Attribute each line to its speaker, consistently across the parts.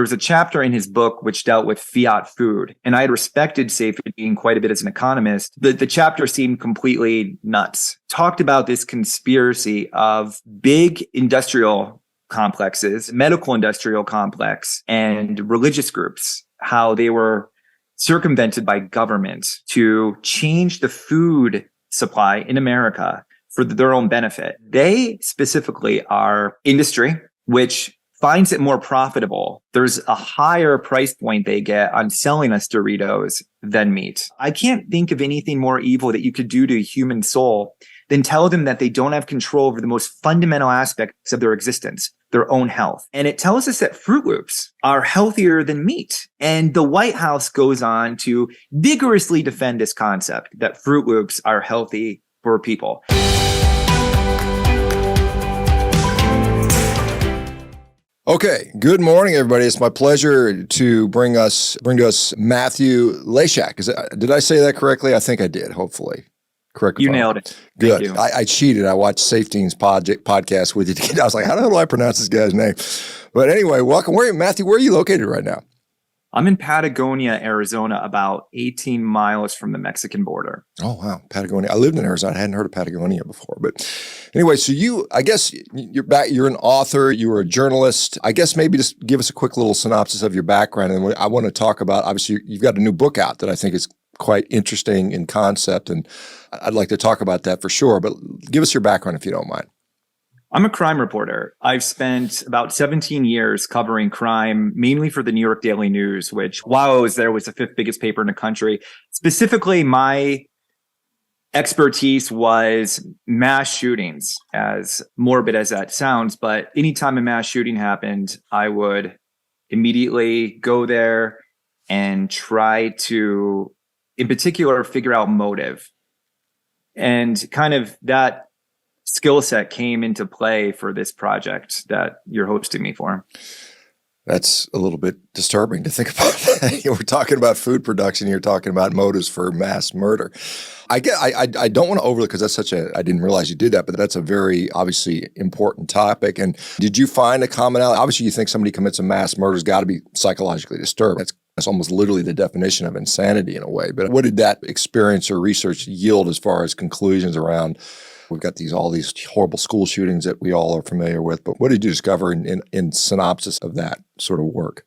Speaker 1: was a chapter in his book which dealt with fiat food. And I had respected Saifedean quite a bit as an economist. The chapter seemed completely nuts. Talked about this conspiracy of big industrial complexes, medical industrial complex, and religious groups, how they were circumvented by government to change the food supply in America for their own benefit. They specifically are industry, which finds it more profitable. There's a higher price point they get on selling us Doritos than meat. I can't think of anything more evil that you could do to a human soul than tell them that they don't have control over the most fundamental aspects of their existence, their own health. And it tells us that Fruit Loops are healthier than meat. And the White House goes on to vigorously defend this concept that Fruit Loops are healthy for people.
Speaker 2: Okay, good morning, everybody. It's my pleasure to bring to us Matthew Lysiak. Did I say that correctly? I think I did, hopefully. Correct.
Speaker 1: You nailed it.
Speaker 2: Good. I cheated. I watched Saifedean's podcast with you. I was like, how the hell do I pronounce this guy's name? But anyway, welcome. Matthew, where are you located right now?
Speaker 1: I'm in Patagonia, Arizona, about 18 miles from the Mexican border.
Speaker 2: Oh, wow. Patagonia. I lived in Arizona. I hadn't heard of Patagonia before. But anyway, so I guess you're an author, you were a journalist. I guess maybe just give us a quick little synopsis of your background. And I want to talk about, obviously, you've got a new book out that I think is quite interesting in concept. And I'd like to talk about that for sure. But give us your background if you don't mind.
Speaker 1: I'm a crime reporter. I've spent about 17 years covering crime, mainly for the New York Daily News, which while I was there was the fifth biggest paper in the country. Specifically, my expertise was mass shootings, as morbid as that sounds. But anytime a mass shooting happened, I would immediately go there and try to, in particular, figure out motive. And kind of that skill set came into play for this project that you're hosting me for.
Speaker 2: That's a little bit disturbing to think about. We're talking about food production. You're talking about motives for mass murder. I don't want to overlook, because I didn't realize you did that, but that's a very obviously important topic. And did you find a commonality? Obviously, you think somebody commits a mass murder has got to be psychologically disturbed. That's almost literally the definition of insanity in a way. But what did that experience or research yield as far as conclusions around? We've got all these horrible school shootings that we all are familiar with, but what did you discover in synopsis of that sort of work?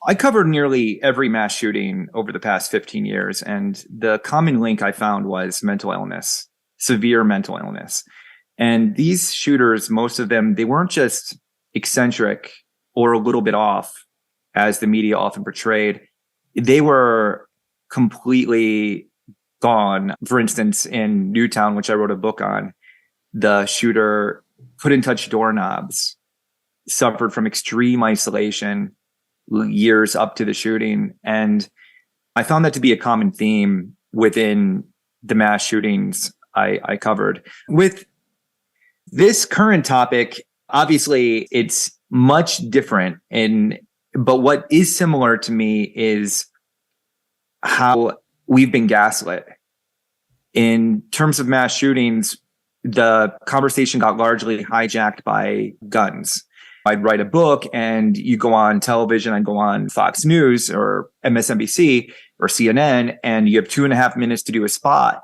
Speaker 1: I covered nearly every mass shooting over the past 15 years, and the common link I found was mental illness, severe mental illness. And these shooters, most of them, they weren't just eccentric or a little bit off, as the media often portrayed. They were completely gone. For instance, in Newtown, which I wrote a book on, the shooter couldn't touch doorknobs, suffered from extreme isolation years up to the shooting. And I found that to be a common theme within the mass shootings I covered. With this current topic, obviously it's much different. But what is similar to me is how we've been gaslit. In terms of mass shootings, the conversation got largely hijacked by guns. I'd write a book and you go on television, I'd go on Fox News or MSNBC or CNN, and you have 2.5 minutes to do a spot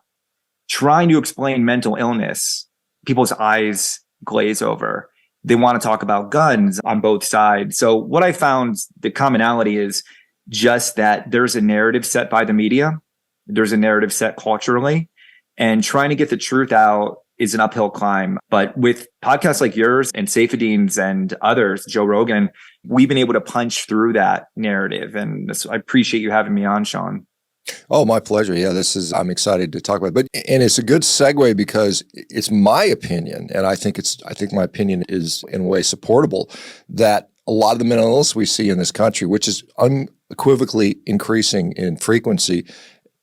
Speaker 1: trying to explain mental illness. People's eyes glaze over. They want to talk about guns on both sides. So what I found, the commonality is just that there's a narrative set by the media. There's a narrative set culturally, and trying to get the truth out is an uphill climb. But with podcasts like yours and Saifedean's and others, Joe Rogan, we've been able to punch through that narrative. And I appreciate you having me on, Shawn.
Speaker 2: Oh, my pleasure. Yeah, I'm excited to talk about it. And it's a good segue because it's my opinion, and I think my opinion is in a way supportable, that a lot of the mental illness we see in this country, which is unequivocally increasing in frequency,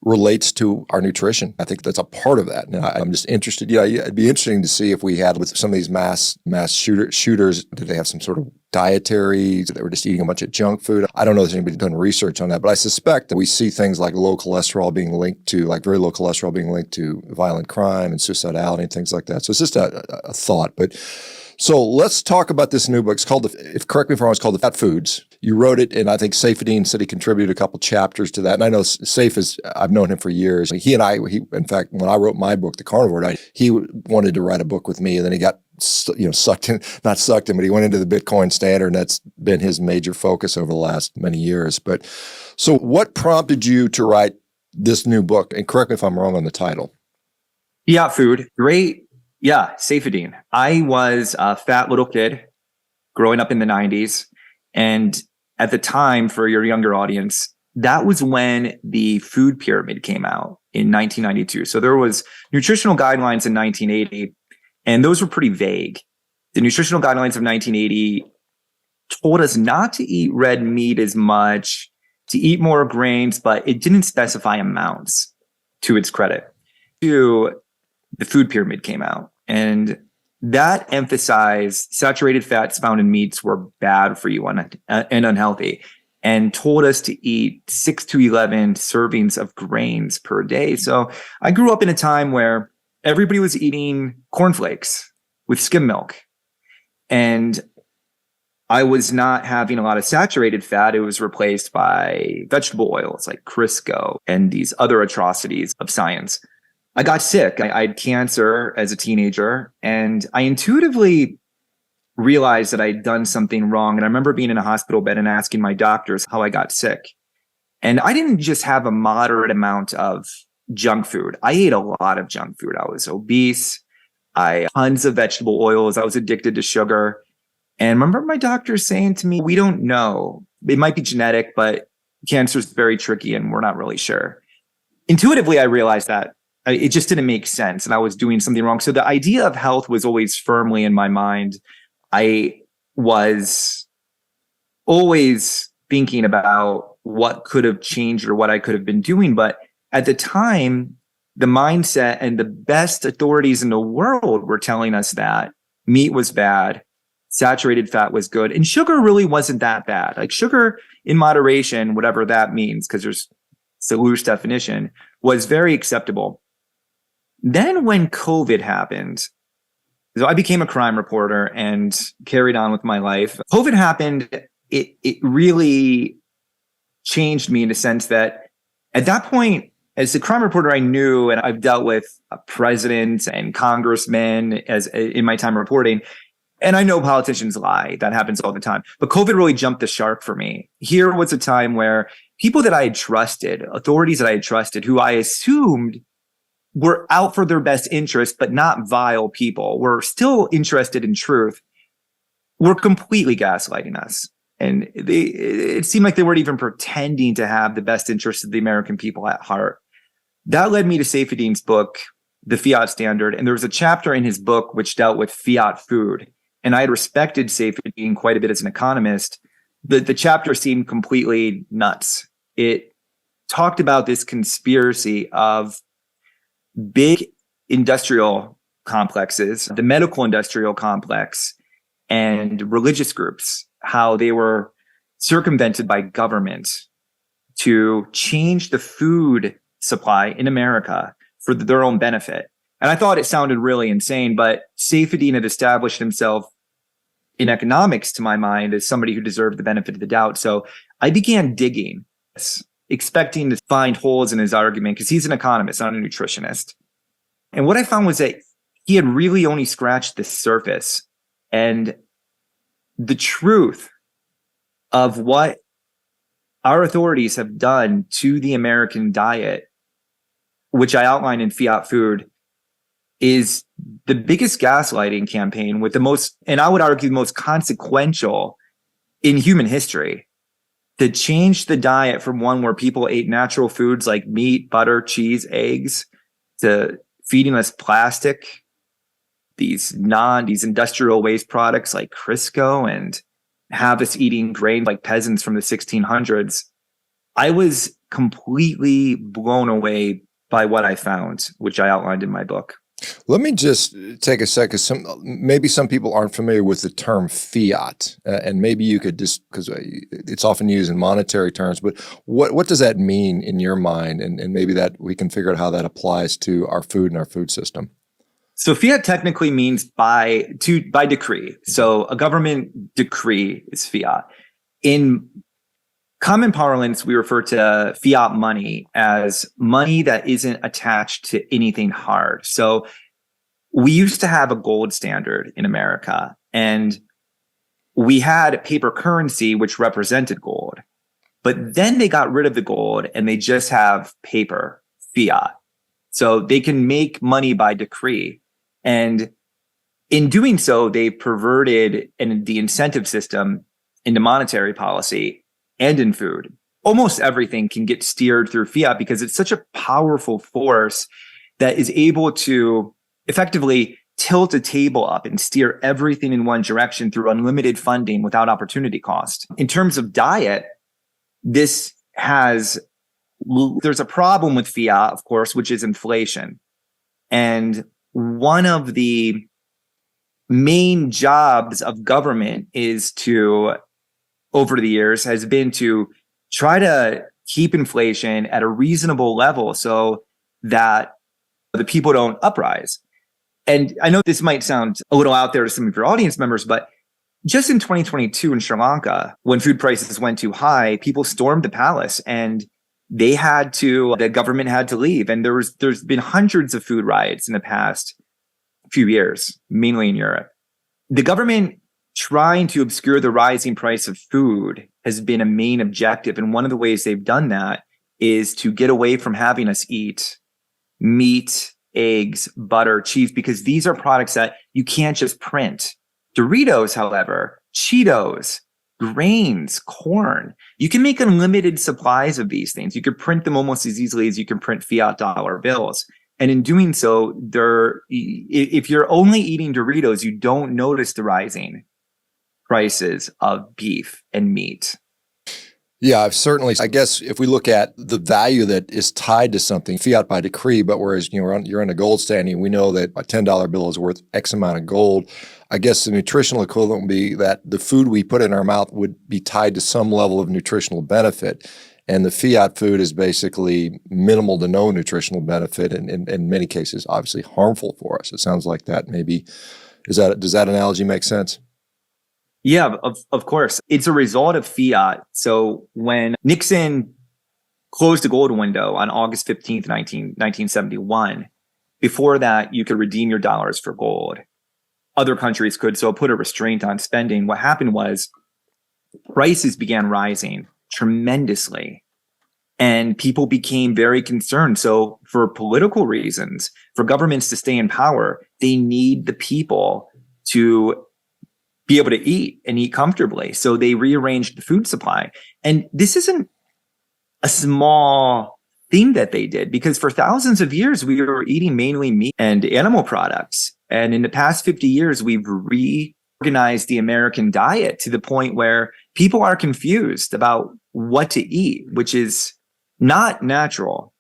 Speaker 2: relates to our nutrition. I think that's a part of that. And I'm just interested. It'd be interesting to see if we had with some of these mass shooters, did they have some sort of dietary, they were just eating a bunch of junk food? I don't know if anybody's done research on that, but I suspect that we see things like very low cholesterol being linked to violent crime and suicidality and things like that. So it's just a thought. But so let's talk about this new book. It's called, correct me if I'm wrong, it's called The Fat Foods. You wrote it, and I think Saifedean said he contributed a couple chapters to that. And I know I've known him for years. In fact, when I wrote my book, The Carnivore Diet, he wanted to write a book with me, and then he got not sucked in, but he went into the Bitcoin standard, and that's been his major focus over the last many years. But so what prompted you to write this new book? And correct me if I'm wrong on the title.
Speaker 1: Fiat food. Great. Yeah. Saifedean. I was a fat little kid growing up in the 90s. And at the time, for your younger audience, that was when the food pyramid came out in 1992. So there was nutritional guidelines in 1980. And those were pretty vague. The nutritional guidelines of 1980 told us not to eat red meat as much, to eat more grains, but it didn't specify amounts, to its credit. The food pyramid came out, and that emphasized saturated fats found in meats were bad for you and unhealthy, and told us to eat 6 to 11 servings of grains per day. So I grew up in a time where everybody was eating cornflakes with skim milk. And I was not having a lot of saturated fat. It was replaced by vegetable oils like Crisco and these other atrocities of science. I got sick. I had cancer as a teenager, and I intuitively realized that I'd done something wrong. And I remember being in a hospital bed and asking my doctors how I got sick. And I didn't just have a moderate amount of junk food. I ate a lot of junk food. I was obese. I had tons of vegetable oils. I was addicted to sugar. And I remember my doctor saying to me, we don't know. It might be genetic, but cancer is very tricky and we're not really sure. Intuitively, I realized that it just didn't make sense and I was doing something wrong. So the idea of health was always firmly in my mind. I was always thinking about what could have changed or what I could have been doing. But at the time, the mindset and the best authorities in the world were telling us that meat was bad, saturated fat was good, and sugar really wasn't that bad. Like sugar in moderation, whatever that means, because it's a loose definition, was very acceptable. Then when COVID happened, so I became a crime reporter and carried on with my life. COVID happened, it really changed me in the sense that at that point, as a crime reporter, I knew, and I've dealt with presidents and congressmen as in my time reporting, and I know politicians lie. That happens all the time. But COVID really jumped the shark for me. Here was a time where people that I had trusted, authorities that I had trusted, who I assumed were out for their best interest, but not vile people, were still interested in truth, were completely gaslighting us. And it seemed like they weren't even pretending to have the best interests of the American people at heart. That led me to Saifedean's book, The Fiat Standard. And there was a chapter in his book which dealt with fiat food. And I had respected Saifedean quite a bit as an economist. The chapter seemed completely nuts. It talked about this conspiracy of big industrial complexes, the medical industrial complex, and religious groups, how they were circumvented by government to change the food supply in America for their own benefit. And I thought it sounded really insane, but Saifedean had established himself in economics, to my mind, as somebody who deserved the benefit of the doubt. So I began digging, expecting to find holes in his argument, because he's an economist, not a nutritionist. And what I found was that he had really only scratched the surface. And the truth of what our authorities have done to the American diet, which I outline in Fiat Food, is the biggest gaslighting campaign with the most, and I would argue the most consequential in human history, to change the diet from one where people ate natural foods like meat, butter, cheese, eggs, to feeding us plastic, these industrial waste products like Crisco, and have us eating grain like peasants from the 1600s. I was completely blown away by what I found, which I outlined in my book.
Speaker 2: Let me just take a second. Maybe some people aren't familiar with the term fiat, and maybe you could just, because it's often used in monetary terms, but what does that mean in your mind? And maybe that we can figure out how that applies to our food and our food system.
Speaker 1: So fiat technically means by decree. So a government decree is fiat. In common parlance, we refer to fiat money as money that isn't attached to anything hard. So we used to have a gold standard in America, and we had paper currency, which represented gold. But then they got rid of the gold and they just have paper, fiat. So they can make money by decree. And in doing so, they perverted the incentive system into monetary policy and in food. Almost everything can get steered through fiat because it's such a powerful force that is able to effectively tilt a table up and steer everything in one direction through unlimited funding without opportunity cost. In terms of diet, there's a problem with fiat, of course, which is inflation. And one of the main jobs of government over the years has been to try to keep inflation at a reasonable level so that the people don't uprise. And I know this might sound a little out there to some of your audience members, but just in 2022 in Sri Lanka, when food prices went too high, people stormed the palace and the government had to leave. And there's been hundreds of food riots in the past few years, mainly in Europe. The government trying to obscure the rising price of food has been a main objective. And one of the ways they've done that is to get away from having us eat meat, eggs, butter, cheese, because these are products that you can't just print. Doritos, however, Cheetos, grains, corn, you can make unlimited supplies of these things. You could print them almost as easily as you can print fiat dollar bills. And in doing so, if you're only eating Doritos, you don't notice the rising prices of beef and meat.
Speaker 2: Yeah, I guess if we look at the value that is tied to something, fiat by decree, but whereas you're in a gold standing, we know that a $10 bill is worth X amount of gold. I guess the nutritional equivalent would be that the food we put in our mouth would be tied to some level of nutritional benefit. And the fiat food is basically minimal to no nutritional benefit, and in many cases, obviously harmful for us. It sounds like that maybe. Does that analogy make sense?
Speaker 1: Yeah, of course. It's a result of fiat. So when Nixon closed the gold window on August 15th, 1971, before that, you could redeem your dollars for gold. Other countries could, so it put a restraint on spending. What happened was prices began rising tremendously and people became very concerned. So for political reasons, for governments to stay in power, they need the people to be able to eat and eat comfortably. So they rearranged the food supply. And this isn't a small thing that they did, because for thousands of years, we were eating mainly meat and animal products. And in the past 50 years, we've reorganized the American diet to the point where people are confused about what to eat, which is not natural.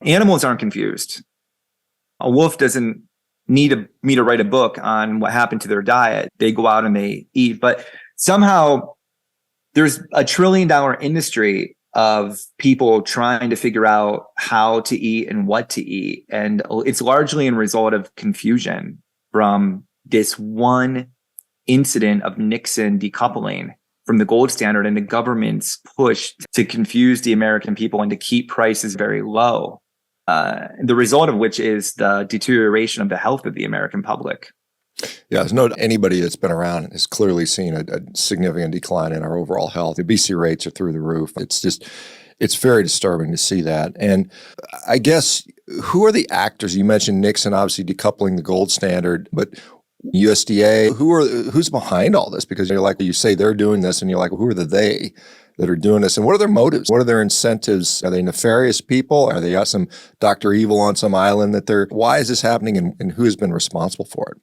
Speaker 1: Animals aren't confused. A wolf doesn't need me to write a book on what happened to their diet. They go out and they eat. But somehow there's a $1 trillion industry of people trying to figure out how to eat and what to eat. And it's largely a result of confusion from this one incident of Nixon decoupling from the gold standard and the government's push to confuse the American people and to keep prices very low. The result of which is the deterioration of the health of the American public.
Speaker 2: Yeah, anybody that's been around has clearly seen a significant decline in our overall health. The obesity rates are through the roof. It's very disturbing to see that. And I guess, who are the actors? You mentioned Nixon obviously decoupling the gold standard, but USDA, who's behind all this? Because you say they're doing this, and you're like, who are they that are doing this? And what are their motives? What are their incentives? Are they nefarious people? Are they some Dr. Evil on some island why is this happening, and who has been responsible for it?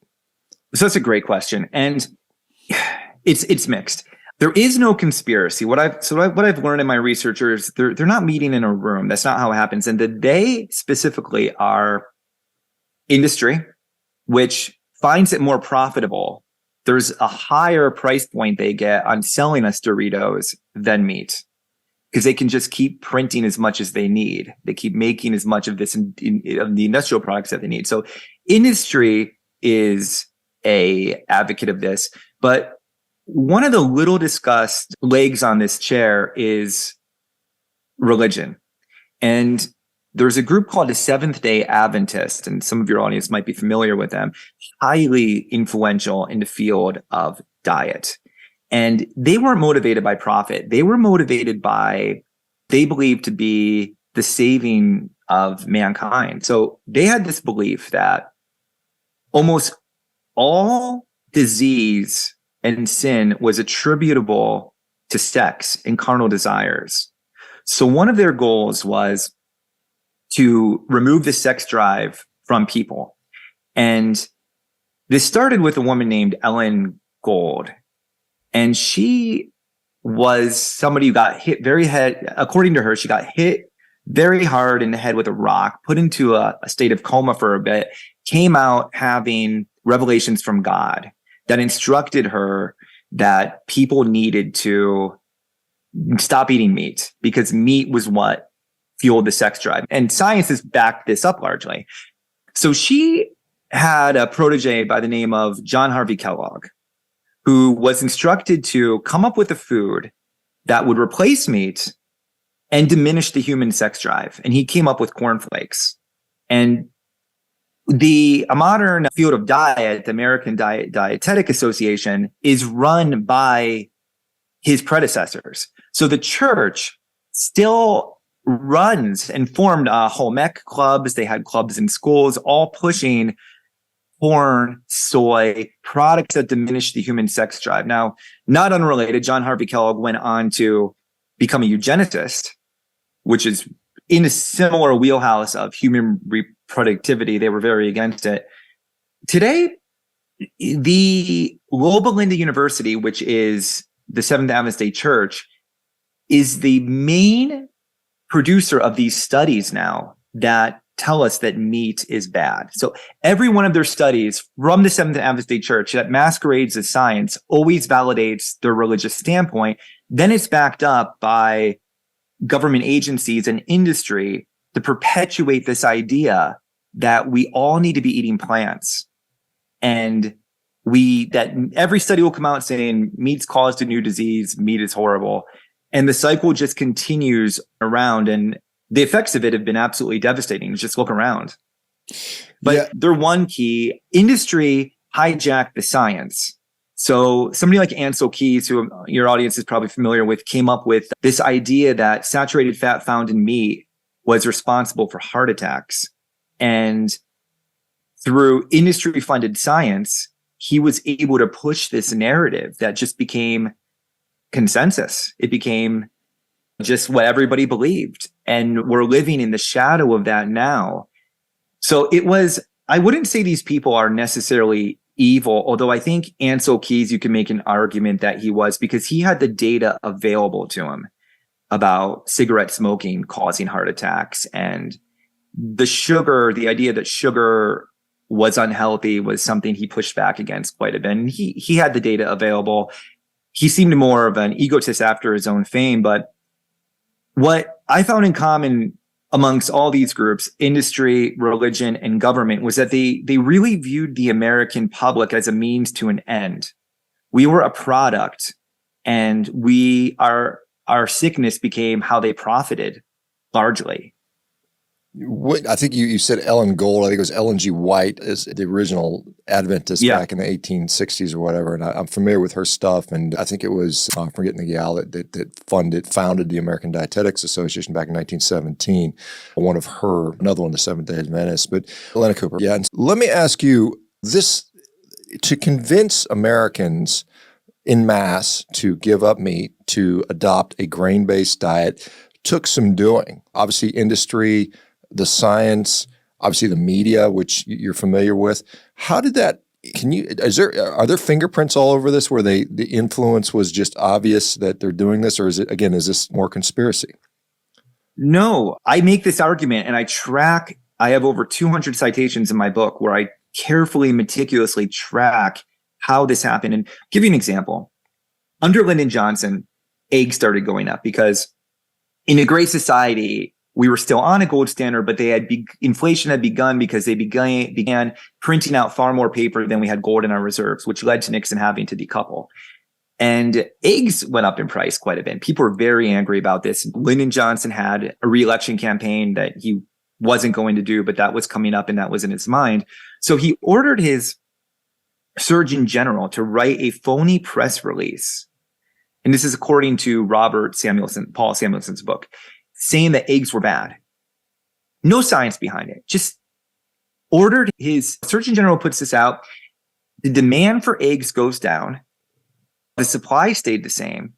Speaker 1: So that's a great question. And it's mixed. There is no conspiracy. What I've learned in my research is they're not meeting in a room. That's not how it happens. And they specifically are industry, which finds it more profitable. There's a higher price point they get on selling us Doritos than meat, because they can just keep printing as much as they need. They keep making as much of this of the industrial products that they need. So industry is a advocate of this, but one of the little discussed legs on this chair is religion. And there's a group called the Seventh-day Adventist, and some of your audience might be familiar with them, highly influential in the field of diet. And they weren't motivated by profit. They were motivated by, they believed to be the saving of mankind. So they had this belief that almost all disease and sin was attributable to sex and carnal desires. So one of their goals was to remove the sex drive from people. And this started with a woman named Ellen Gold. And she was somebody who got hit according to her, she got hit very hard in the head with a rock, put into a state of coma for a bit, came out having revelations from God that instructed her that people needed to stop eating meat because meat was what fueled the sex drive. And science has backed this up largely. So she had a protege by the name of John Harvey Kellogg, who was instructed to come up with a food that would replace meat and diminish the human sex drive. And he came up with cornflakes. And a modern field of diet, the American Dietetic Association, is run by his predecessors. So the church still runs and formed home ec clubs. They had clubs in schools, all pushing corn, soy, products that diminish the human sex drive. Now, not unrelated, John Harvey Kellogg went on to become a eugenicist, which is in a similar wheelhouse of human reproductivity. They were very against it. Today, the Loma Linda University, which is the Seventh Adventist Day Church, is the main producer of these studies now that tell us that meat is bad. So every one of their studies from the Seventh Adventist Day Church that masquerades as science always validates their religious standpoint. Then it's backed up by government agencies and industry to perpetuate this idea that we all need to be eating plants. And that every study will come out saying meat's caused a new disease, meat is horrible. And the cycle just continues around, and the effects of it have been absolutely devastating. Just look around. But they're one key. Industry hijacked the science. So somebody like Ansel Keys, who your audience is probably familiar with, came up with this idea that saturated fat found in meat was responsible for heart attacks. And through industry-funded science, he was able to push this narrative that just became consensus. It became just what everybody believed. And we're living in the shadow of that now. So I wouldn't say these people are necessarily evil, although I think Ansel Keys, you can make an argument that he was, because he had the data available to him about cigarette smoking causing heart attacks, and the idea that sugar was unhealthy was something he pushed back against quite a bit. And he had the data available. He seemed more of an egotist after his own fame, but what I found in common amongst all these groups, industry, religion, and government, was that they really viewed the American public as a means to an end. We were a product, and our sickness became how they profited largely.
Speaker 2: I think you said Ellen Gold. I think it was Ellen G. White is the original Adventist back in the 1860s or whatever. And I'm familiar with her stuff. And I think it was, I'm forgetting the gal that founded the American Dietetics Association back in 1917. Another one, the Seventh-day Adventists. But Elena Cooper. Yeah. And let me ask you this, to convince Americans en masse to give up meat, to adopt a grain-based diet, took some doing. Obviously, industry, the science, obviously the media, which you're familiar with. How did that, are there fingerprints all over this where the influence was just obvious that they're doing this? Or is this more conspiracy?
Speaker 1: No, I make this argument and I have over 200 citations in my book where I carefully, meticulously track how this happened. And I'll give you an example. Under Lyndon Johnson, eggs started going up because in a great society, we were still on a gold standard, but inflation had begun because they began printing out far more paper than we had gold in our reserves, which led to Nixon having to decouple. And eggs went up in price quite a bit. People were very angry about this. Lyndon Johnson had a re-election campaign that he wasn't going to do, but that was coming up and that was in his mind. So he ordered his Surgeon General to write a phony press release. And this is according to Paul Samuelson's book, saying that eggs were bad. No science behind it. Just ordered his Surgeon General puts this out. The demand for eggs goes down. The supply stayed the same.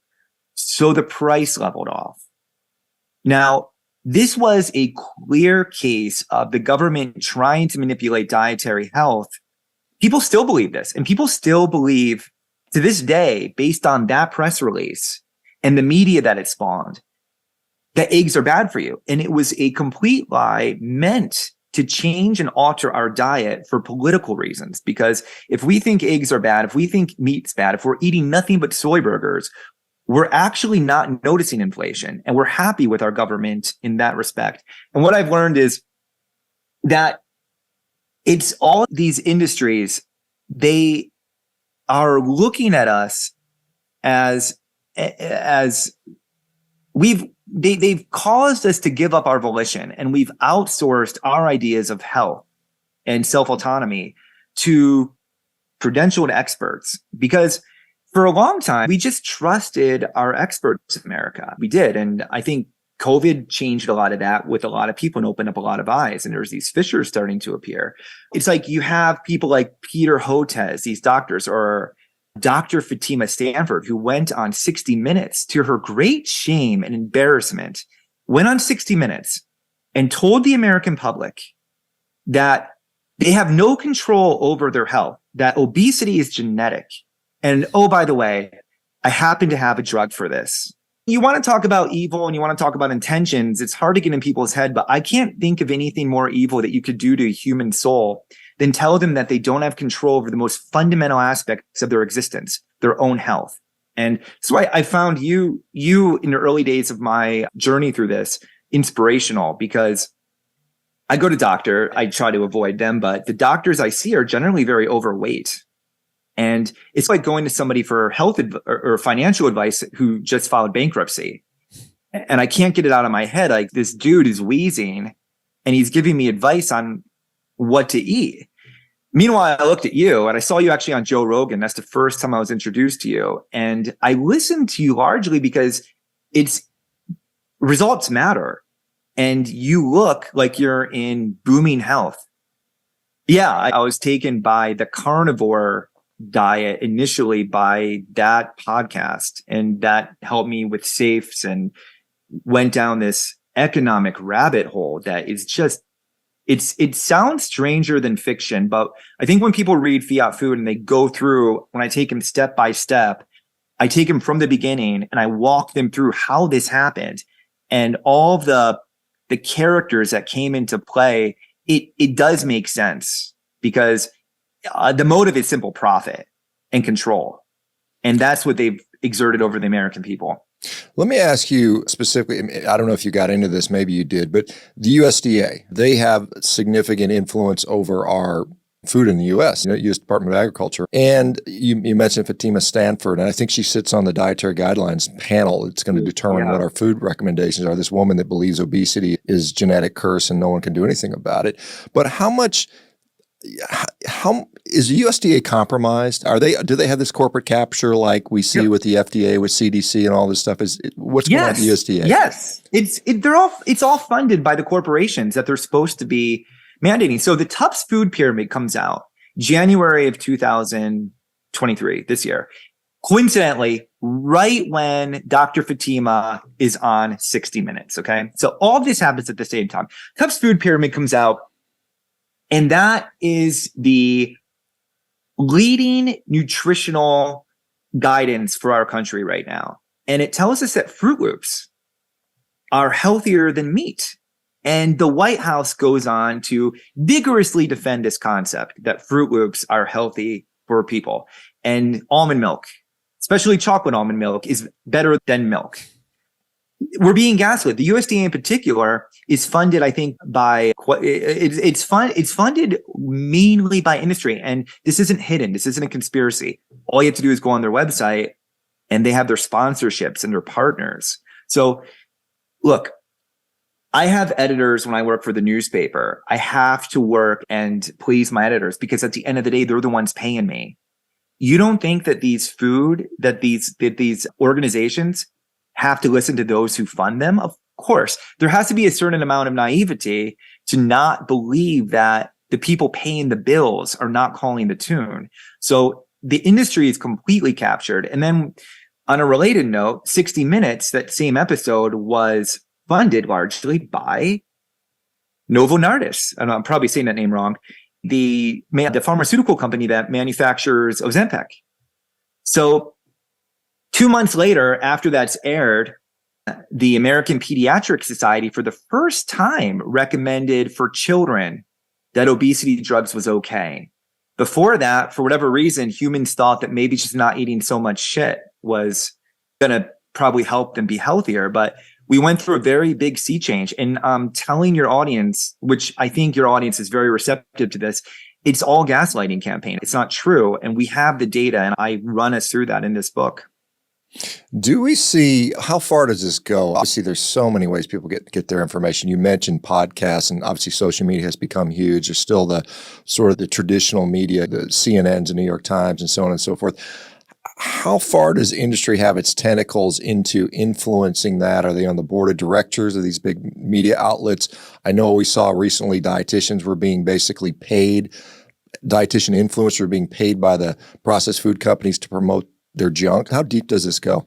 Speaker 1: So the price leveled off. Now, this was a clear case of the government trying to manipulate dietary health. People still believe this, and people still believe to this day, based on that press release and the media that it spawned, that eggs are bad for you. And it was a complete lie meant to change and alter our diet for political reasons. Because if we think eggs are bad, if we think meat's bad, if we're eating nothing but soy burgers, we're actually not noticing inflation, and we're happy with our government in that respect. And what I've learned is that it's all these industries, they are looking at us as they've caused us to give up our volition, and we've outsourced our ideas of health and self-autonomy to credentialed experts. Because for a long time, we just trusted our experts in America. We did. And I think COVID changed a lot of that with a lot of people and opened up a lot of eyes. And there's these fissures starting to appear. It's like you have people like Peter Hotez, these doctors, or Dr. Fatima Stanford, who went on 60 Minutes to her great shame and embarrassment, went on 60 Minutes and told the American public that they have no control over their health, that obesity is genetic. And oh, by the way, I happen to have a drug for this. You want to talk about evil and you want to talk about intentions. It's hard to get in people's head, but I can't think of anything more evil that you could do to a human soul than tell them that they don't have control over the most fundamental aspects of their existence, their own health. And so I found you in the early days of my journey through this inspirational, because I go to doctor, I try to avoid them, but the doctors I see are generally very overweight. And it's like going to somebody for health or financial advice who just filed bankruptcy. And I can't get it out of my head. Like, this dude is wheezing and he's giving me advice on what to eat. Meanwhile, I looked at you and I saw you actually on Joe Rogan. That's the first time I was introduced to you. And I listened to you largely because it's results matter. And you look like you're in booming health. Yeah, I was taken by the carnivore diet initially by that podcast, and that helped me with safes and went down this economic rabbit hole that is just, it sounds stranger than fiction, but I think when people read Fiat Food and they go through, when I take them step by step, I take them from the beginning and I walk them through how this happened and all the characters that came into play. It does make sense, because the motive is simple: profit and control. And that's what they've exerted over the American people.
Speaker 2: Let me ask you specifically, I don't know if you got into this, maybe you did, but the USDA, they have significant influence over our food in the U.S., U.S. Department of Agriculture. And you mentioned Fatima Stanford, and I think she sits on the dietary guidelines panel. It's going to determine what our food recommendations are. This woman that believes obesity is genetic curse and no one can do anything about it. But how is the USDA compromised? Do they have this corporate capture like we see with the FDA, with CDC and all this stuff? What's going on with the USDA?
Speaker 1: Yes. It's all funded by the corporations that they're supposed to be mandating. So the Tufts Food Pyramid comes out January of 2023, this year. Coincidentally, right when Dr. Fatima is on 60 Minutes. Okay. So all of this happens at the same time. Tufts Food Pyramid comes out. And that is the leading nutritional guidance for our country right now. And it tells us that Fruit Loops are healthier than meat. And the White House goes on to vigorously defend this concept that Fruit Loops are healthy for people. And almond milk, especially chocolate almond milk, is better than milk. We're being gaslit. The USDA in particular is funded, I think, by it's funded mainly by industry. And this isn't hidden. This isn't a conspiracy. All you have to do is go on their website and they have their sponsorships and their partners. So look, I have editors when I work for the newspaper. I have to work and please my editors because at the end of the day, they're the ones paying me. You don't think that these organizations have to listen to those who fund them? Of course, there has to be a certain amount of naivety to not believe that the people paying the bills are not calling the tune. So the industry is completely captured. And then on a related note, 60 Minutes, that same episode was funded largely by Novo Nordisk. And I'm probably saying that name wrong. The pharmaceutical company that manufactures Ozempic. So 2 months later, after that's aired, the American Pediatric Society for the first time recommended for children that obesity drugs was okay. Before that, for whatever reason, humans thought that maybe just not eating so much shit was going to probably help them be healthier. But we went through a very big sea change. And telling your audience, which I think your audience is very receptive to this, it's all gaslighting campaign. It's not true. And we have the data, and I run us through that in this book.
Speaker 2: Do we see, how far does this go? Obviously, there's so many ways people get their information. You mentioned podcasts, and obviously social media has become huge. There's still the sort of the traditional media, the CNNs and New York Times and so on and so forth. How far does industry have its tentacles into influencing that? Are they on the board of directors of these big media outlets? I know we saw recently dietitians were being basically paid, dietitian influencers were being paid by the processed food companies to promote their junk. How deep does this go?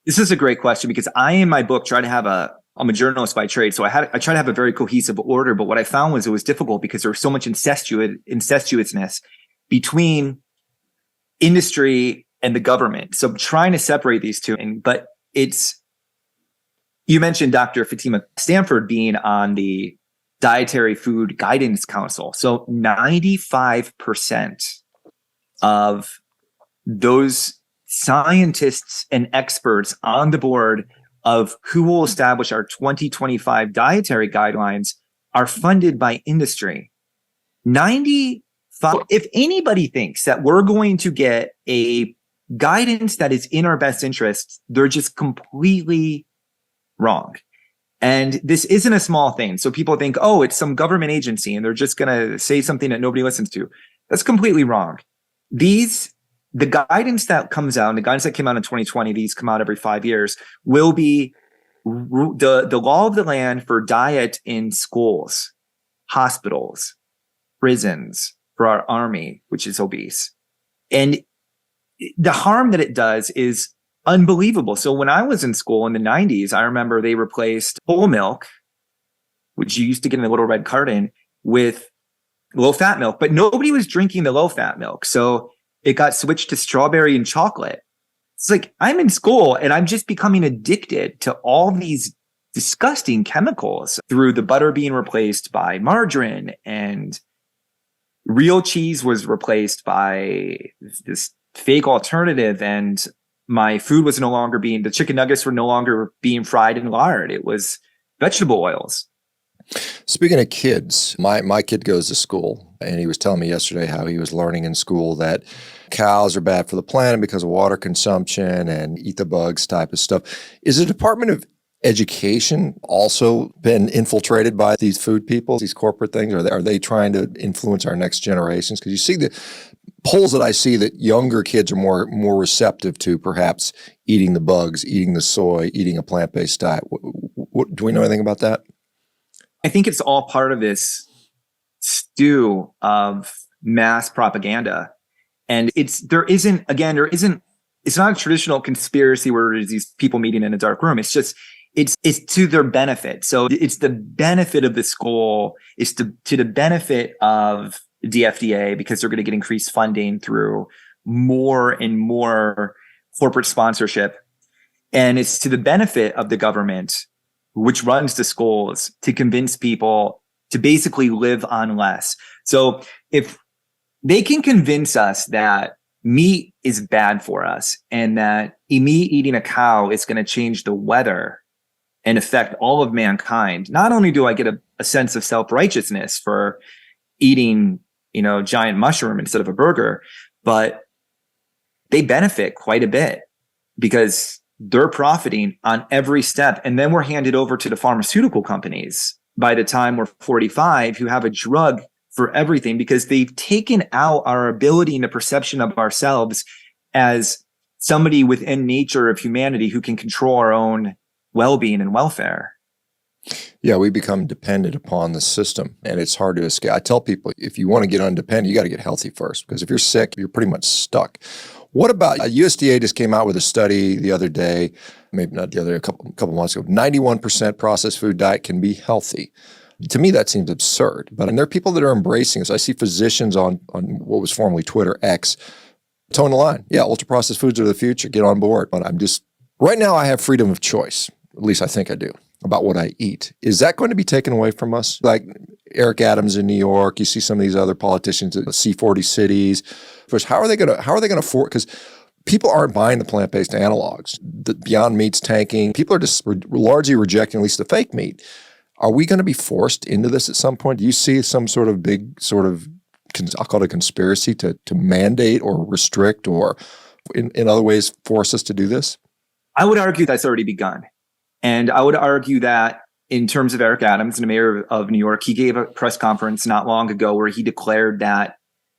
Speaker 1: This is a great question because I, in my book, try to have I'm a journalist by trade. So I try to have a very cohesive order. But what I found was it was difficult because there was so much incestuousness between industry and the government. So I'm trying to separate these two. But you mentioned Dr. Fatima Stanford being on the Dietary Food Guidance Council. So 95% of those scientists and experts on the board of who will establish our 2025 dietary guidelines are funded by industry. 95. If anybody thinks that we're going to get a guidance that is in our best interests, they're just completely wrong. And this isn't a small thing. So people think, oh, it's some government agency and they're just going to say something that nobody listens to. That's completely wrong. The guidance that comes out, the guidance that came out in 2020, these come out every 5 years, will be the law of the land for diet in schools, hospitals, prisons, for our army, which is obese. And the harm that it does is unbelievable. So when I was in school in the 90s, I remember they replaced whole milk, which you used to get in a little red carton, with low-fat milk. But nobody was drinking the low-fat milk. So it got switched to strawberry and chocolate. It's like I'm in school and I'm just becoming addicted to all these disgusting chemicals through the butter being replaced by margarine, and real cheese was replaced by this fake alternative, and my food was the chicken nuggets were no longer being fried in lard. It was vegetable oils.
Speaker 2: Speaking of kids, my kid goes to school, and he was telling me yesterday how he was learning in school that cows are bad for the planet because of water consumption and eat the bugs type of stuff. Is the Department of Education also been infiltrated by these food people, these corporate things? Are they trying to influence our next generations? Because you see the polls that I see that younger kids are more receptive to perhaps eating the bugs, eating the soy, eating a plant-based diet. Do we know anything about that?
Speaker 1: I think it's all part of this stew of mass propaganda. And it's not a traditional conspiracy where there's these people meeting in a dark room. It's to their benefit. So it's the benefit of the school. It's to the benefit of the FDA because they're going to get increased funding through more and more corporate sponsorship. And it's to the benefit of the government, which runs the schools, to convince people to basically live on less. So if they can convince us that meat is bad for us and that me eating a cow is going to change the weather and affect all of mankind, not only do I get a sense of self-righteousness for eating, giant mushroom instead of a burger, but they benefit quite a bit. because they're profiting on every step. And then we're handed over to the pharmaceutical companies by the time we're 45 who have a drug for everything, because they've taken out our ability and the perception of ourselves as somebody within nature of humanity who can control our own well-being and welfare.
Speaker 2: Yeah, we become dependent upon the system, and it's hard to escape. I tell people, if you want to get undependent, you got to get healthy first, because if you're sick, you're pretty much stuck. What about USDA just came out with a study the other day, maybe not the other, a couple months ago, 91% processed food diet can be healthy. To me, that seems absurd. But there are people that are embracing this. I see physicians on what was formerly Twitter, X, towing the line. Yeah, ultra-processed foods are the future. Get on board. But right now I have freedom of choice. At least I think I do, about what I eat. Is that going to be taken away from us? Like Eric Adams in New York, you see some of these other politicians at C40 cities. First, how are they going to afford? Because people aren't buying the plant-based analogs. The Beyond Meat's tanking. People are just largely rejecting at least the fake meat. Are we going to be forced into this at some point? Do you see some sort of big I'll call it a conspiracy to mandate or restrict or in other ways force us to do this?
Speaker 1: I would argue that's already begun. And I would argue that in terms of Eric Adams, the mayor of New York, he gave a press conference not long ago where he declared that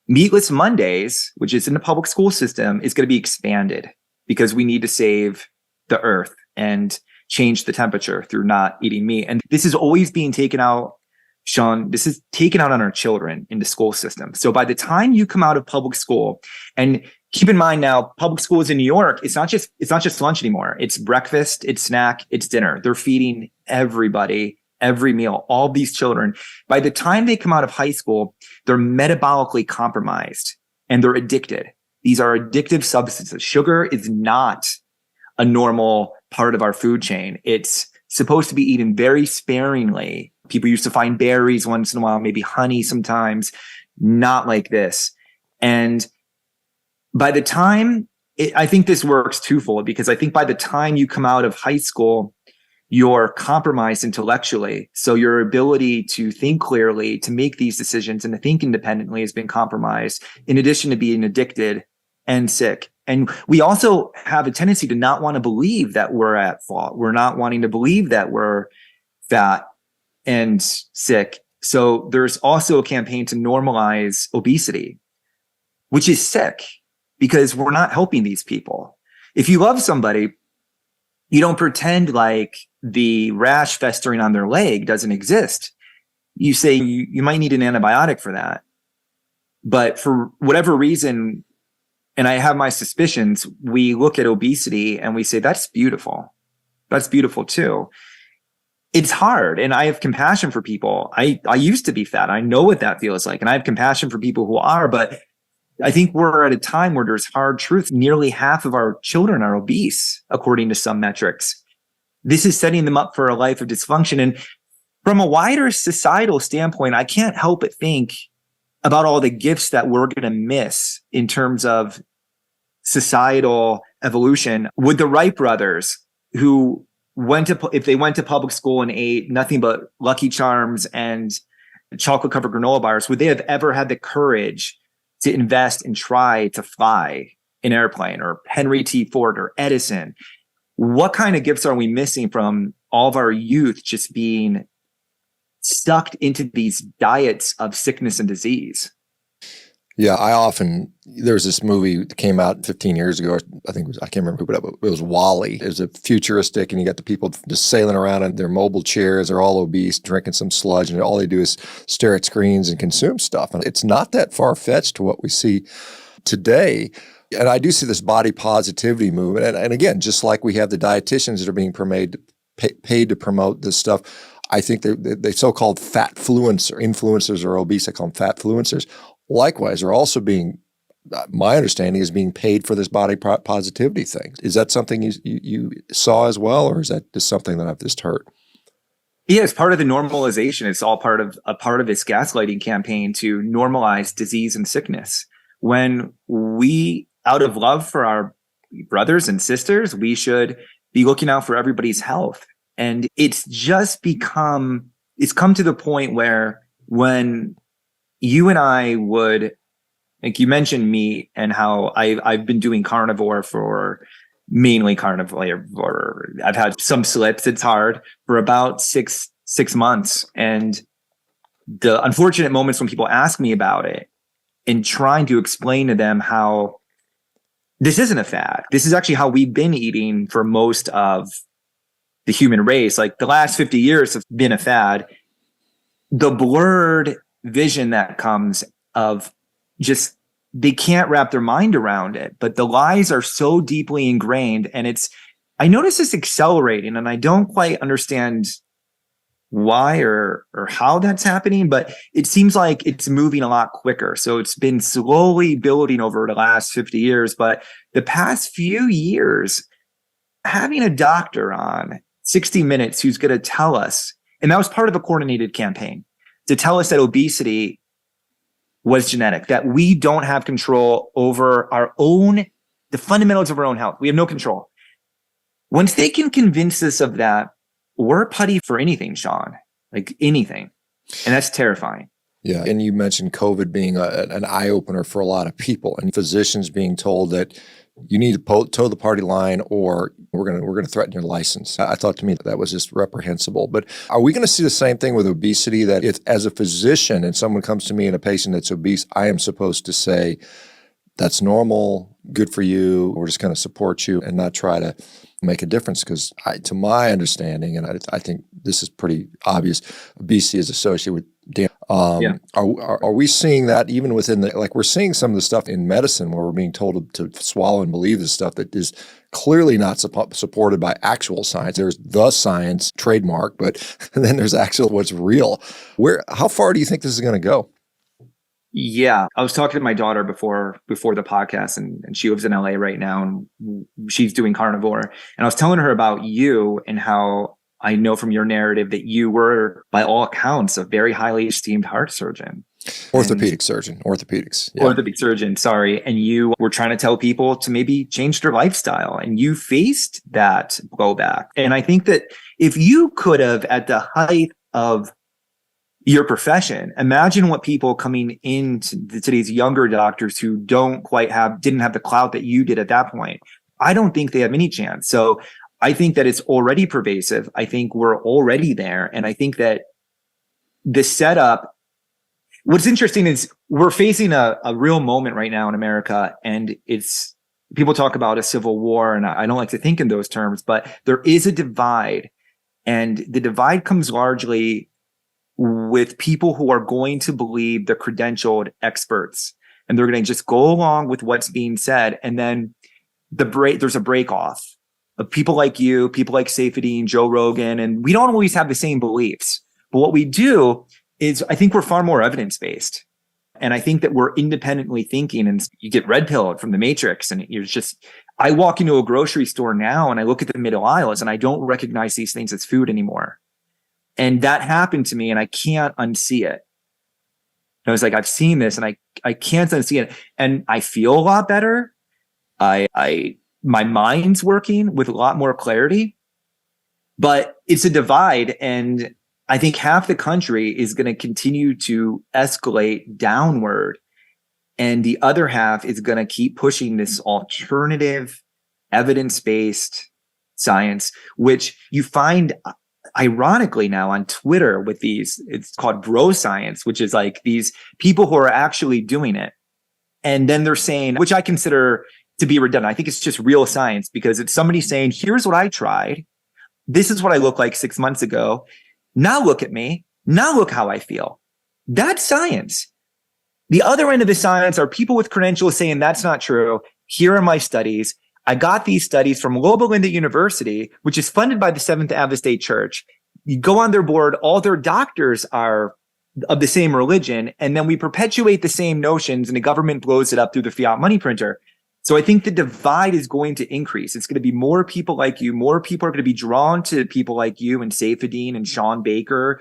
Speaker 1: Meatless Mondays, which is in the public school system, is going to be expanded because we need to save the earth and change the temperature through not eating meat. And this is always being taken out, Shawn, this is taken out on our children in the school system. So by the time you come out of public school, and keep in mind now, public schools in New York, it's not just lunch anymore. It's breakfast, it's snack, it's dinner. They're feeding everybody, every meal, all these children. By the time they come out of high school, they're metabolically compromised and they're addicted. These are addictive substances. Sugar is not a normal part of our food chain. It's supposed to be eaten very sparingly. People used to find berries once in a while, maybe honey sometimes, not like this. And by the time, I think this works twofold, because I think by the time you come out of high school, you're compromised intellectually. So your ability to think clearly, to make these decisions and to think independently has been compromised, in addition to being addicted and sick. And we also have a tendency to not want to believe that we're at fault. We're not wanting to believe that we're fat and sick. So there's also a campaign to normalize obesity, which is sick because we're not helping these people. If you love somebody, you don't pretend like the rash festering on their leg doesn't exist. You say you might need an antibiotic for that. But for whatever reason, and I have my suspicions, we look at obesity and we say, that's beautiful. That's beautiful too. It's hard. And I have compassion for people. I used to be fat. I know what that feels like. And I have compassion for people who are, but I think we're at a time where there's hard truth. Nearly half of our children are obese, according to some metrics. This is setting them up for a life of dysfunction. And from a wider societal standpoint, I can't help but think about all the gifts that we're going to miss in terms of societal evolution. Would the Wright brothers, who if they went to public school and ate nothing but Lucky Charms and chocolate covered granola bars, would they have ever had the courage to invest and try to fly an airplane? Or Henry T. Ford or Edison? What kind of gifts are we missing from all of our youth just being sucked into these diets of sickness and disease?
Speaker 2: Yeah, there's this movie that came out 15 years ago. I think I can't remember who put it up, but it was WALL-E. It was a futuristic, and you got the people just sailing around in their mobile chairs. They're all obese, drinking some sludge, and all they do is stare at screens and consume stuff. And it's not that far-fetched to what we see today. And I do see this body positivity movement. And again, just like we have the dietitians that are being paid to promote this stuff, I think they so-called influencers are obese. I call them fatfluencers. Likewise, are also being, my understanding is being paid for this body positivity thing. Is that something you saw as well, or is that just something that I've just heard?
Speaker 1: Yeah, it's part of the normalization. It's all part of this gaslighting campaign to normalize disease and sickness. When we, out of love for our brothers and sisters, we should be looking out for everybody's health. And it's come to the point where when you and I would, like you mentioned meat and how I've been doing carnivore for mainly carnivore. I've had some slips. It's hard for about six months. And the unfortunate moments when people ask me about it and trying to explain to them how this isn't a fad. This is actually how we've been eating for most of the human race. Like the last 50 years have been a fad. The blurred vision that comes of just, they can't wrap their mind around it, but the lies are so deeply ingrained, and I notice this accelerating, and I don't quite understand why or how that's happening, but it seems like it's moving a lot quicker. So it's been slowly building over the last 50 years, but the past few years, having a doctor on 60 Minutes who's going to tell us, and that was part of a coordinated campaign, to tell us that obesity was genetic, that we don't have control over the fundamentals of our own health. We have no control. Once they can convince us of that, we're putty for anything, Shawn, like anything. And that's terrifying.
Speaker 2: Yeah. And you mentioned COVID being an eye opener for a lot of people, and physicians being told that you need to toe the party line or we're going to threaten your license. I thought, to me, that was just reprehensible. But are we going to see the same thing with obesity, that if as a physician and someone comes to me and a patient that's obese, I am supposed to say, that's normal, good for you, we're just going to support you and not try to make a difference? Because to my understanding, and I think this is pretty obvious, obesity is associated with Are we seeing that even within like we're seeing some of the stuff in medicine where we're being told to swallow and believe this stuff that is clearly not supported by actual science. There's the science trademark, but then there's actual what's real. How far do you think this is going to go?
Speaker 1: Yeah, I was talking to my daughter before the podcast, and she lives in LA right now, and she's doing Carnivore. And I was telling her about you and how I know from your narrative that you were, by all accounts, a very highly esteemed heart surgeon.
Speaker 2: Orthopedic surgeon. Orthopedics. Yeah.
Speaker 1: Orthopedic surgeon, sorry. And you were trying to tell people to maybe change their lifestyle, and you faced that blowback. And I think that if you could have, at the height of your profession, imagine what people coming into these younger doctors who didn't have the clout that you did at that point. I don't think they have any chance. So I think that it's already pervasive. I think we're already there. And I think that the setup, what's interesting is we're facing a real moment right now in America. And people talk about a civil war, and I don't like to think in those terms, but there is a divide. And the divide comes largely with people who are going to believe the credentialed experts, and they're going to just go along with what's being said. And then there's a break off of people like you, people like Safedine, Joe Rogan, and we don't always have the same beliefs. But what we do is, I think we're far more evidence-based. And I think that we're independently thinking, and you get red pilled from the Matrix. And I walk into a grocery store now and I look at the middle aisles and I don't recognize these things as food anymore. And that happened to me, and I can't unsee it. And I was like, I've seen this and I can't unsee it. And I feel a lot better. My mind's working with a lot more clarity, but it's a divide. And I think half the country is going to continue to escalate downward, and the other half is going to keep pushing this alternative, evidence-based science, which you find ironically now on Twitter with it's called bro science, which is like these people who are actually doing it. And then they're saying, which I consider to be redundant. I think it's just real science, because it's somebody saying, here's what I tried. This is what I looked like 6 months ago. Now look at me. Now look how I feel. That's science. The other end of the science are people with credentials saying that's not true. Here are my studies. I got these studies from Loma Linda University, which is funded by the Seventh Adventist Church. You go on their board, all their doctors are of the same religion, and then we perpetuate the same notions, and the government blows it up through the fiat money printer. So I think the divide is going to increase. It's going to be more people like you. More people are going to be drawn to people like you and Safedine and ShawnBaker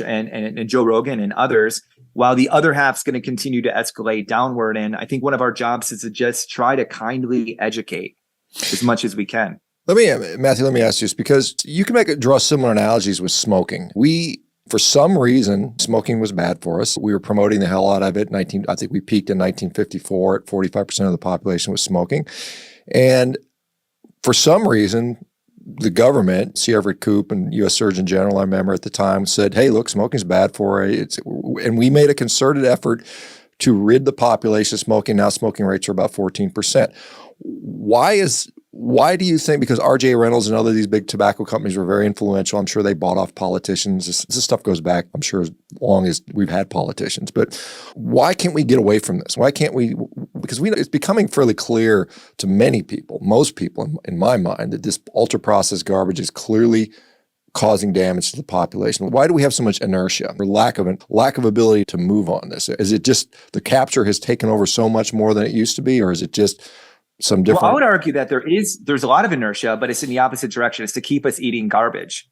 Speaker 1: and Joe Rogan and others, while the other half's going to continue to escalate downward. And I think one of our jobs is to just try to kindly educate as much as we can.
Speaker 2: Matthew, let me ask you this, because you can draw similar analogies with smoking. For some reason, smoking was bad for us. We were promoting the hell out of it. I think we peaked in 1954 at 45% of the population was smoking. And for some reason, the government, C. Everett Koop and U.S. Surgeon General, I remember at the time, said, hey, look, smoking's bad for you. And we made a concerted effort to rid the population of smoking. Now smoking rates are about 14%. Why do you think, because R.J. Reynolds and other these big tobacco companies were very influential. I'm sure they bought off politicians. This stuff goes back, I'm sure, as long as we've had politicians. But why can't we get away from this? Why can't we? Because it's becoming fairly clear to many people, most people in my mind, that this ultra-processed garbage is clearly causing damage to the population. Why do we have so much inertia or lack of ability to move on this? Is it just the capture has taken over so much more than it used to be, or is it just some different?
Speaker 1: Well, I would argue that there's a lot of inertia, but it's in the opposite direction. It's to keep us eating garbage.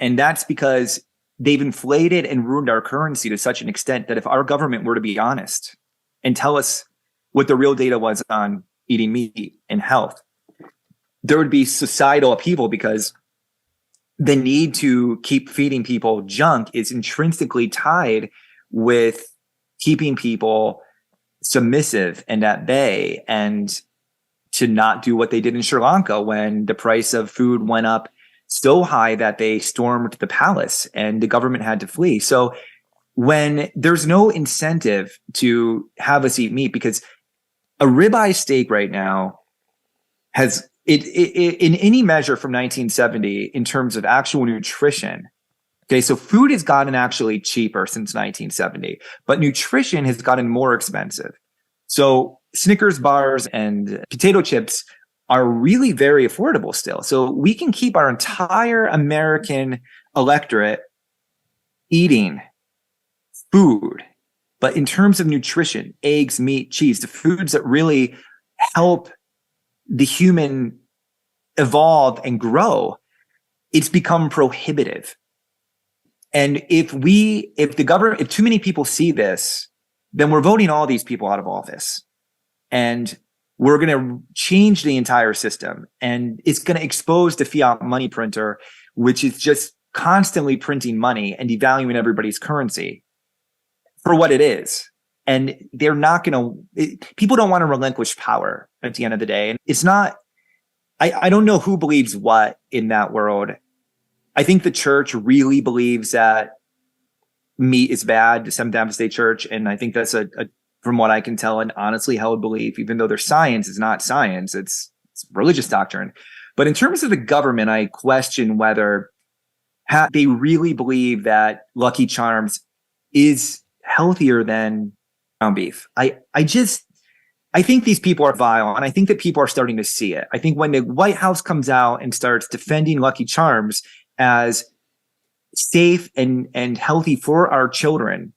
Speaker 1: And that's because they've inflated and ruined our currency to such an extent that if our government were to be honest and tell us what the real data was on eating meat and health, there would be societal upheaval, because the need to keep feeding people junk is intrinsically tied with keeping people submissive and at bay, and to not do what they did in Sri Lanka when the price of food went up so high that they stormed the palace and the government had to flee. So when there's no incentive to have us eat meat, because a ribeye steak right now has it in any measure from 1970 in terms of actual nutrition. Okay, so food has gotten actually cheaper since 1970, but nutrition has gotten more expensive. So Snickers bars and potato chips are really very affordable still. So we can keep our entire American electorate eating food. But in terms of nutrition, eggs, meat, cheese, the foods that really help the human evolve and grow, it's become prohibitive. And if too many people see this, then we're voting all these people out of office. And we're going to change the entire system. And it's going to expose the fiat money printer, which is just constantly printing money and devaluing everybody's currency for what it is. And they're not going to, people don't want to relinquish power at the end of the day. And it's not, I don't know who believes what in that world. I think the church really believes that meat is bad, the Seventh Adventist Church. And I think that's from what I can tell, an honestly held belief, even though their science is not science, it's religious doctrine. But in terms of the government, I question whether they really believe that Lucky Charms is healthier than ground beef. I think these people are vile, and I think that people are starting to see it. I think when the White House comes out and starts defending Lucky Charms as safe and healthy for our children,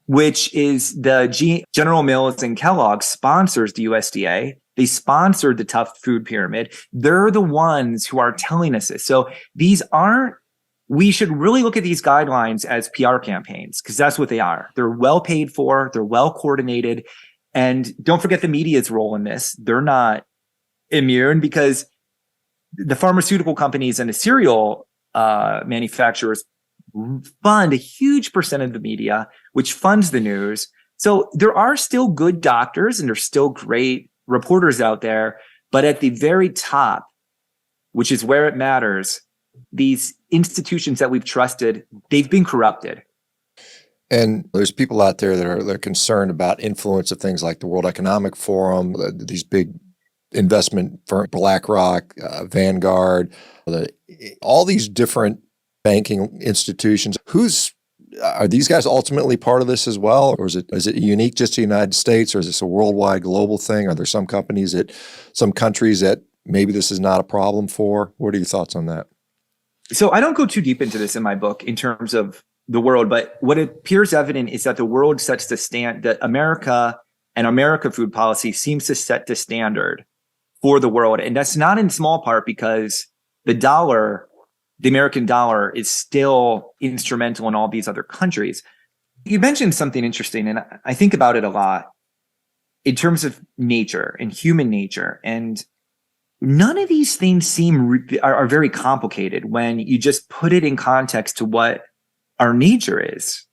Speaker 1: which is the General Mills and Kellogg sponsors the USDA. They sponsored the tough food pyramid. They're the ones who are telling us this. So we should really look at these guidelines as PR campaigns, because that's what they are. They're well paid for. They're well coordinated. And don't forget the media's role in this. They're not immune, because the pharmaceutical companies and the cereal manufacturers fund a huge percent of the media, which funds the news. So there are still good doctors and there's still great reporters out there. But at the very top, which is where it matters, these institutions that we've trusted, they've been corrupted.
Speaker 2: And there's people out there that are concerned about influence of things like the World Economic Forum, these big investment firms, BlackRock, Vanguard, all these different banking institutions. Are these guys ultimately part of this as well? Or is it unique just to the United States, or is this a worldwide global thing? Are there some countries that maybe this is not a problem for? What are your thoughts on that?
Speaker 1: So I don't go too deep into this in my book in terms of the world, but what appears evident is that the world sets the stand, that America and America food policy seems to set the standard for the world. And that's not in small part because the American dollar is still instrumental in all these other countries. You mentioned something interesting, and I think about it a lot in terms of nature and human nature. And none of these things are very complicated when you just put it in context to what our nature is.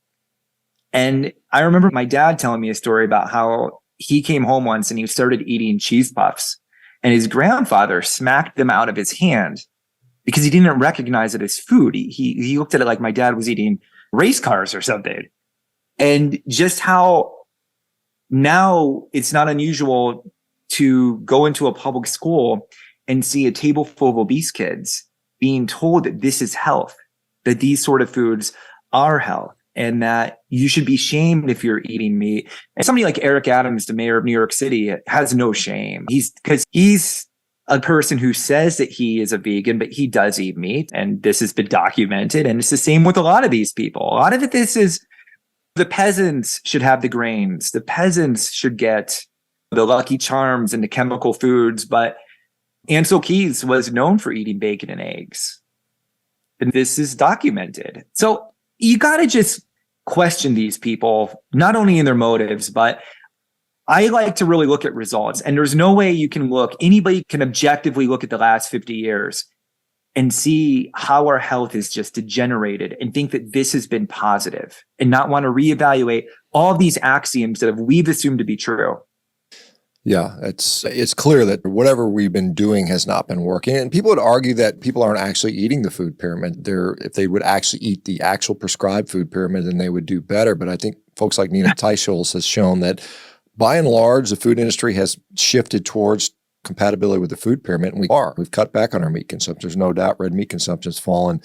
Speaker 1: And I remember my dad telling me a story about how he came home once and he started eating cheese puffs. And his grandfather smacked them out of his hand because he didn't recognize it as food. He looked at it like my dad was eating race cars or something. And just how now it's not unusual to go into a public school and see a table full of obese kids being told that this is health, that these sort of foods are health, and that you should be shamed if you're eating meat. And somebody like Eric Adams, the mayor of New York City, has no shame. He's a person who says that he is a vegan, but he does eat meat. And this has been documented. And it's the same with a lot of these people. A lot of it, this is the peasants should have the grains. The peasants should get the Lucky Charms and the chemical foods. But Ansel Keys was known for eating bacon and eggs. And this is documented. So you got to just question these people, not only in their motives, but I like to really look at results. And there's no way anybody can objectively look at the last 50 years and see how our health is just degenerated and think that this has been positive and not want to reevaluate all these axioms that we've assumed to be true.
Speaker 2: Yeah, it's clear that whatever we've been doing has not been working. And people would argue that people aren't actually eating the food pyramid. If they would actually eat the actual prescribed food pyramid, then they would do better. But I think folks like Nina Teicholz has shown that by and large, the food industry has shifted towards compatibility with the food pyramid, and we've cut back on our meat consumption. There's no doubt red meat consumption has fallen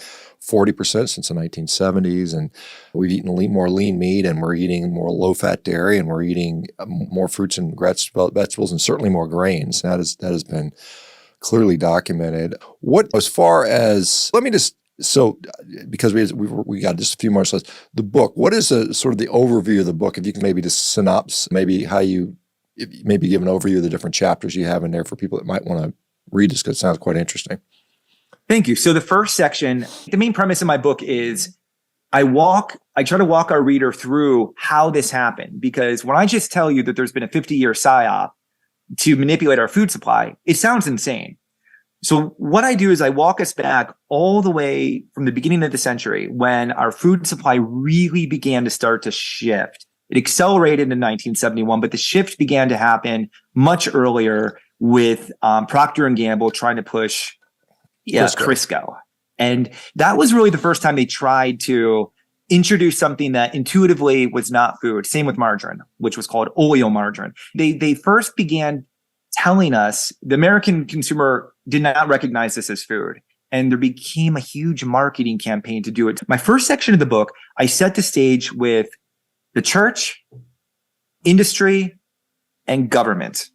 Speaker 2: 40% since the 1970s, and we've eaten more lean meat, and we're eating more low-fat dairy, and we're eating more fruits and vegetables, and certainly more grains. That has been clearly documented. Because we got just a few more slides. The book, what is sort of the overview of the book? If you can maybe just synopsis, maybe maybe give an overview of the different chapters you have in there for people that might want to read this, because it sounds quite interesting.
Speaker 1: Thank you. So the first section, the main premise of my book is I try to walk our reader through how this happened, because when I just tell you that there's been a 50-year psyop to manipulate our food supply, it sounds insane. So what I do is I walk us back all the way from the beginning of the century when our food supply really began to start to shift. It accelerated in 1971, but the shift began to happen much earlier with Procter & Gamble trying to push Crisco. And that was really the first time they tried to introduce something that intuitively was not food. Same with margarine, which was called oleomargarine. They first began telling us the American consumer did not recognize this as food. And there became a huge marketing campaign to do it. My first section of the book, I set the stage with the church, industry, and government,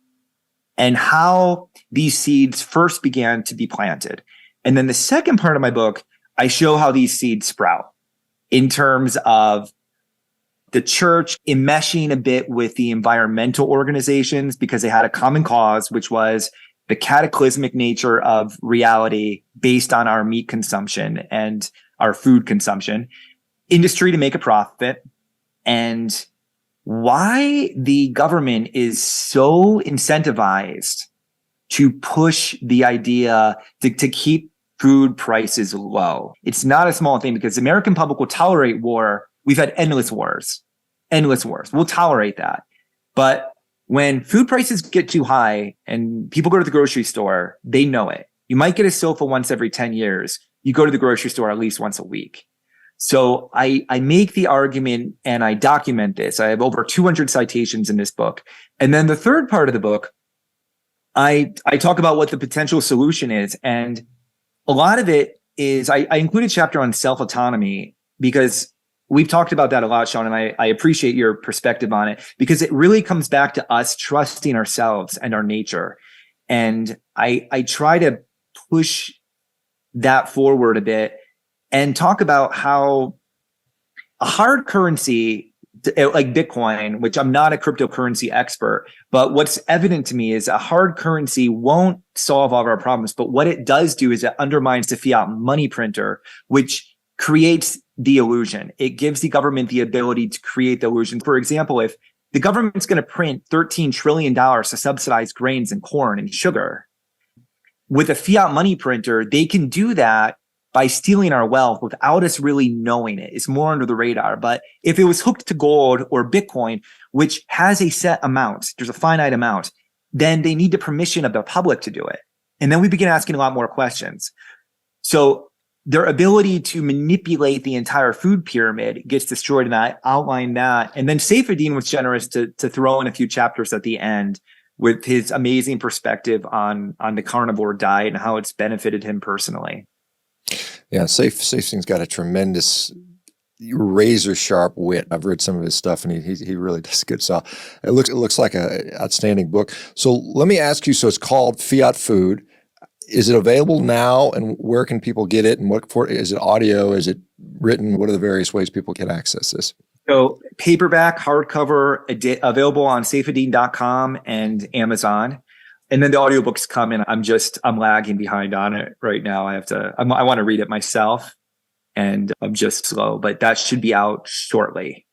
Speaker 1: and how these seeds first began to be planted. And then the second part of my book, I show how these seeds sprout in terms of the church enmeshing a bit with the environmental organizations because they had a common cause, which was the cataclysmic nature of reality based on our meat consumption and our food consumption, industry to make a profit, and why the government is so incentivized to push the idea to keep food prices low. It's not a small thing because the American public will tolerate war. We've had endless wars. We'll tolerate that. But when food prices get too high and people go to the grocery store, they know it. You might get a sofa once every 10 years. You go to the grocery store at least once a week. So I make the argument and I document this. I have over 200 citations in this book. And then the third part of the book, I talk about what the potential solution is. And a lot of it is, I include a chapter on self-autonomy because we've talked about that a lot, Shawn, and I appreciate your perspective on it because it really comes back to us trusting ourselves and our nature. And I try to push that forward a bit and talk about how a hard currency like Bitcoin, which I'm not a cryptocurrency expert, but what's evident to me is a hard currency won't solve all of our problems. But what it does do is it undermines the fiat money printer, which creates the illusion. It gives the government the ability to create the illusion. For example, if the government's going to print $13 trillion to subsidize grains and corn and sugar, with a fiat money printer, they can do that by stealing our wealth without us really knowing it. It's more under the radar. But if it was hooked to gold or Bitcoin, which has a set amount, there's a finite amount, then they need the permission of the public to do it. And then we begin asking a lot more questions. So their ability to manipulate the entire food pyramid gets destroyed, and I outlined that. And then Saifedean was generous to throw in a few chapters at the end with his amazing perspective on the carnivore diet and how it's benefited him personally.
Speaker 2: Yeah, Saifedean's got a tremendous razor sharp wit. I've read some of his stuff, and he really does good stuff. It looks like an outstanding book. So let me ask you. So it's called Fiat Food. Is it available now, and where can people get it? And is it audio? Is it written? What are the various ways people can access this?
Speaker 1: So paperback, hardcover, available on saifedean.com and Amazon. And then the audiobooks come in. I'm lagging behind on it right now. I want to read it myself, and I'm just slow, but that should be out shortly.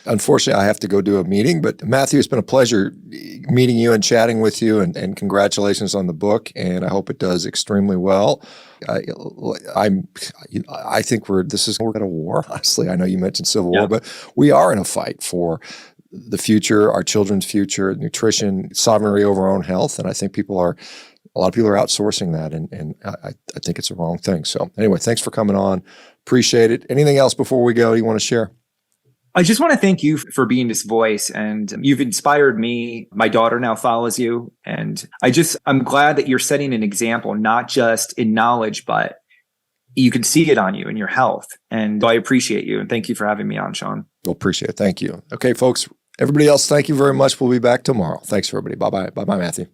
Speaker 2: Unfortunately, I have to go do a meeting, but Matthew, it's been a pleasure meeting you and chatting with you, and congratulations on the book. And I hope it does extremely well. I think we're at a war. Honestly, I know you mentioned civil war, but we are in a fight for the future, our children's future, nutrition, sovereignty over our own health. And I think a lot of people are outsourcing that, and I think it's a wrong thing. So anyway, thanks for coming on. Appreciate it. Anything else before we go you want to share?
Speaker 1: I just want to thank you for being this voice, and you've inspired me. My daughter now follows you, and I'm glad that you're setting an example, not just in knowledge, but you can see it on you in your health. And I appreciate you, and thank you for having me on, Shawn.
Speaker 2: Well, appreciate it. Thank you. Okay, folks, everybody else, thank you very much. We'll be back tomorrow. Thanks, everybody. Bye-bye. Bye-bye, Matthew.